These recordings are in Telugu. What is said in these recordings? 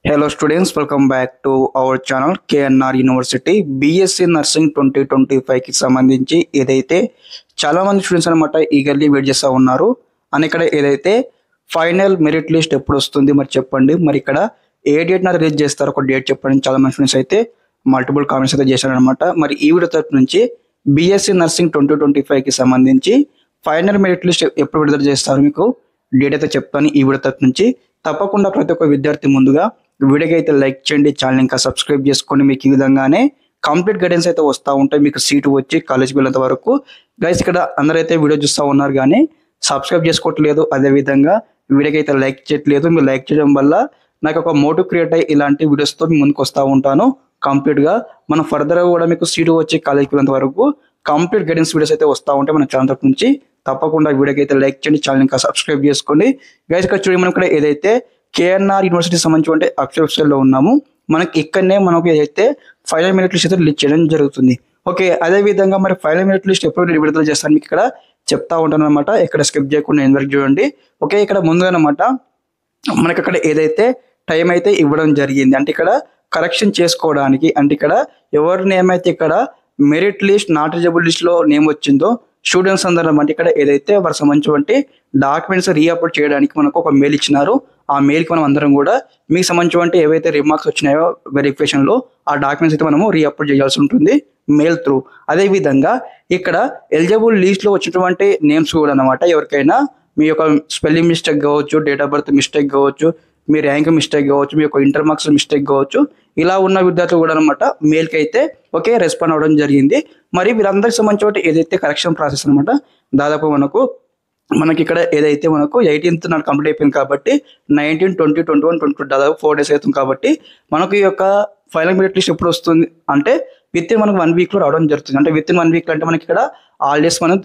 Hello students, welcome back to our channel KNR University BSc Nursing 2025 కి సంబంధించి ఏదైతే చాలా మంది స్టూడెంట్స్ అన్నమాట ఈగర్లీ వెయిట్ చేస్తూ ఉన్నారు. అని ఇక్కడ ఏదైతే ఫైనల్ మెరిట్ లిస్ట్ ఎప్పుడు వస్తుంది మరి చెప్పండి, మరి ఇక్కడ ఏ డేట్ నా రిలీజ్ చేస్తారు ఒక డేట్ చెప్పండి. చాలా మంది స్టూడెంట్స్ అయితే మల్టిపుల్ కామెంట్స్ అయితే చేశారనమాట. మరి ఈ వీడియో తరపు నుంచి BSc Nursing 2025 కి సంబంధించి ఫైనల్ మెరిట్ లిస్ట్ ఎప్పుడు విడుదల చేస్తారు మీకు డేట్ అయితే చెప్తాను ఈ వీడియో తరపు నుంచి. తప్పకుండా ప్రతి ఒక్క విద్యార్థి ముందుగా వీడియోకి అయితే లైక్ చేయండి, ఛానల్ ఇంకా సబ్స్క్రైబ్ చేసుకోండి. మీకు ఈ విధంగానే కంప్లీట్ గైడెన్స్ అయితే వస్తూ ఉంటాయి మీకు సీటు వచ్చి కాలేజ్కి వెళ్ళేంత వరకు. గైస్ ఇక్కడ అందరైతే వీడియో చూస్తూ ఉన్నారు కానీ సబ్స్క్రైబ్ చేసుకోవట్లేదు, అదేవిధంగా వీడియోకి అయితే లైక్ చేయట్లేదు. మీరు లైక్ చేయడం వల్ల నాకు ఒక మోటివ్ క్రియేట్ అయ్యి ఇలాంటి వీడియోస్తో మీ ముందుకు వస్తూ ఉంటాను. కంప్లీట్గా మనం ఫర్దర్గా కూడా మీకు సీటు వచ్చి కాలేజ్కి వెళ్ళేంత వరకు కంప్లీట్ గైడెన్స్ వీడియోస్ అయితే వస్తూ ఉంటాయి మన ఛానల్ తరపు నుంచి. తప్పకుండా వీడియోకి అయితే లైక్ చేయండి, ఛానల్ ఇంకా సబ్స్క్రైబ్ చేసుకోండి. గైస్ ఇక్కడ చూడండి, మనం ఇక్కడ ఏదైతే KNR యూనివర్సిటీ సంబంధించి అఫీషియల్లో ఉన్నాము. మనకి ఇక్కడనే మనకు ఏదైతే ఫైనల్ మెరిట్ లిస్ట్ అయితే రిలీజ్ చేయడం జరుగుతుంది. ఓకే, అదే విధంగా మరి ఫైనల్ మెరిట్ లిస్ట్ ఎప్పుడు విడుదల చేస్తాను మీకు ఇక్కడ చెప్తా ఉంటాను అనమాట. ఇక్కడ స్కిప్ చేయకుండా ఎండ్ వరకు చూడండి. ఓకే, ఇక్కడ ముందుగా అనమాట మనకి అక్కడ ఏదైతే టైం అయితే ఇవ్వడం జరిగింది, అంటే ఇక్కడ కరెక్షన్ చేసుకోవడానికి, అంటే ఇక్కడ ఎవరి నేమ్ అయితే ఇక్కడ merit list not eligible list లో నేమ్ వచ్చిందో స్టూడెంట్స్ అందరూ అంటే ఇక్కడ ఏదైతే వారికి సంబంధించి డాక్యుమెంట్స్ రీఅప్లోడ్ చేయడానికి మనకు ఒక మెయిల్ ఇచ్చినారు. ఆ మెయిల్కి మనం అందరం కూడా మీకు సంబంధించి ఏవైతే రిమార్క్స్ వచ్చినాయో వెరిఫికేషన్లో ఆ డాక్యుమెంట్స్ అయితే మనము రీఅప్లోడ్ చేయాల్సి ఉంటుంది మెయిల్ త్రూ. అదేవిధంగా ఇక్కడ ఎలిజిబుల్ లిస్ట్లో వచ్చినటువంటి నేమ్స్ కూడా అనమాట ఎవరికైనా మీ యొక్క స్పెల్లింగ్ మిస్టేక్ కావచ్చు, డేట్ ఆఫ్ బర్త్ మిస్టేక్ కావచ్చు, మీ ర్యాంక్ మిస్టేక్ కావచ్చు, మీ యొక్క ఇంటర్ మార్క్స్ మిస్టేక్ కావచ్చు, ఇలా ఉన్న విద్యార్థులు కూడా అనమాట మెయిల్కి అయితే ఓకే రెస్పాండ్ అవ్వడం జరిగింది. మరి వీరందరికి సంబంధించి ఏదైతే కరెక్షన్ ప్రాసెస్ అనమాట దాదాపు మనకి ఇక్కడ ఏదైతే మనకు 18th నాడు కంప్లీట్ అయిపోయింది కాబట్టి 19, 20, 21, 22 దాదాపు 4 days అవుతుంది కాబట్టి మనకు ఈ యొక్క ఫైనల్ మెరిట్ లిస్ట్ ఎప్పుడు వస్తుంది అంటే విత్ ఇన్ మనకు 1 weekలో రావడం జరుగుతుంది. అంటే విత్ ఇన్ 1 week అంటే మనకి ఇక్కడ హాలిడేస్ మనం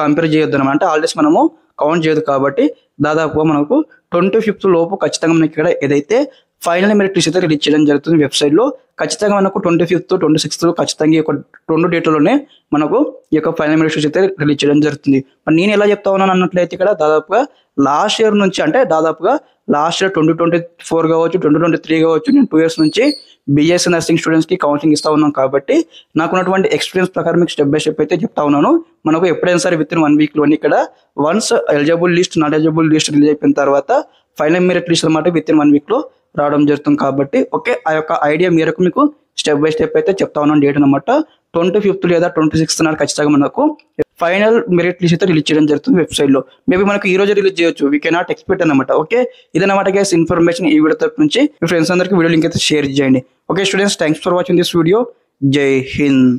కంపేర్ చేయొద్దు అనమాట, అంటే హాలిడేస్ మనము కౌంట్ చేయదు కాబట్టి దాదాపుగా మనకు 25th లోపు ఖచ్చితంగా మనకి ఇక్కడ ఏదైతే ఫైనల్ మెరిట్ లిస్ట్ అయితే రిలీజ్ చేయడం జరుగుతుంది వెబ్సైట్లో. ఖచ్చితంగా మనకు 25th, 26th ఖచ్చితంగా ఈ యొక్క 2 డేట్లలోనే మనకు ఈ యొక్క ఫైనల్ మెరిట్ లిస్ట్ అయితే రిలీజ్ చేయడం జరుగుతుంది. మరి నేను ఎలా చెప్తా ఉన్నాను అన్నట్లయితే ఇక్కడ దాదాపుగా లాస్ట్ ఇయర్ నుంచి, అంటే దాదాపుగా లాస్ట్ ఇయర్ 2024 కావచ్చు, 2023 కావచ్చు, నేను 2 years నుంచి BSc నర్సింగ్ స్టూడెంట్స్కి కౌన్సిలింగ్ ఇస్తూ ఉన్నాను కాబట్టి నాకున్నటువంటి ఎక్స్పీరియన్స్ ప్రకారం మీకు స్టెప్ బై స్టెప్ అయితే చెప్తా ఉన్నాను. మనకు ఎప్పుడైనా సరే విత్ ఇన్ 1 weekలోని ఇక్కడ once eligible list not eligible list release అయిపోయిన తర్వాత ఫైనల్ మెరిట్ లిస్ట్ అనమాట విత్ ఇన్ 1 weekలో రావడం జరుగుతుంది కాబట్టి ఓకే ఆ యొక్క ఐడియా మేరకు మీకు స్టెప్ బై స్టెప్ అయితే చెప్తా ఉన్నాను. డేట్ అనమాట 25th లేదా 26th నాడు ఖచ్చితంగా మనకు ఫైనల్ మెరిట్ లిస్ట్ అయితే రిలీజ్ చేయడం జరుగుతుంది వెబ్సైట్లో. మేబీ మనకు ఈ రోజు రిలీజ్ చేయొచ్చు, వీ కెనాట్ ఎక్స్పెక్ట్ అనమాట. ఓకే, ఇదన్నమాట గైస్ ఇన్ఫర్మేషన్ ఈ వీడియో తరపు నుంచి. మీ ఫ్రెండ్స్ అందరికీ వీడియో లింక్ అయితే షేర్ చేయండి. Okay students, thanks for watching this video. జై హింద్.